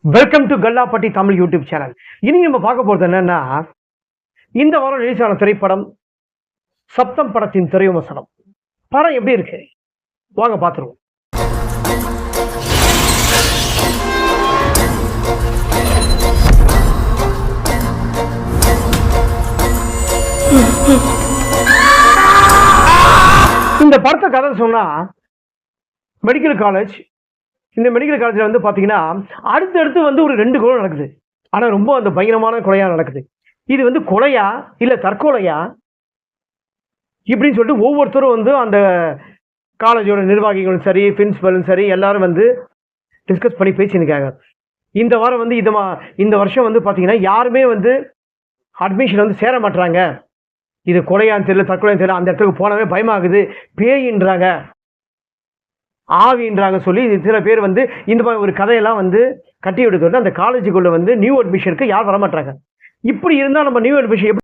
Welcome to Kallapatti Tamil YouTube channel. இன்னைக்கு நம்ம பார்க்க போகிறது என்னன்னா, இந்த வாரம் ரிலீஸ் ஆன திரைப்படம் சப்தம் படத்தின் திரைவிமர்சனம். படம் எப்படி இருக்கு வாங்க பார்த்துருவோம். இந்த படத்தை கதை சொன்னா, மெடிக்கல் காலேஜ். இந்த மெடிக்கல் காலேஜில் வந்து பார்த்தீங்கன்னா அடுத்தடுத்து வந்து ஒரு 2 கொலை நடக்குது. ஆனால் ரொம்ப அந்த பயங்கரமான கொலையாக நடக்குது. இது வந்து கொலையா இல்லை தற்கொலையா இப்படின்னு சொல்லிட்டு ஒவ்வொருத்தரும் வந்து அந்த காலேஜோட நிர்வாகிகளும் சரி, பிரின்சிபலும் சரி, எல்லாரும் வந்து டிஸ்கஸ் பண்ணி பேசியிருக்காங்க. இந்த வாரம் வந்து இந்த வருஷம் வந்து பார்த்தீங்கன்னா யாருமே வந்து அட்மிஷன் வந்து சேர மாட்டுறாங்க. இது கொலையான்னு தெரியல, தற்கொலைன்னு தெரியல, அந்த இடத்துக்கு போனவே பயமாகுது, பேயின்றாங்க, ஆவின்றாங்க சொல்லி சில பேர் வந்து இந்த மாதிரி ஒரு கதையெல்லாம் வந்து கட்டி விடுறது. அந்த காலேஜுக்குள்ள வந்து நியூ அட்மிஷனுக்கு யார் வரமாட்டாங்க. இப்படி இருந்தால் நம்ம நியூ அட்மிஷன் எப்படி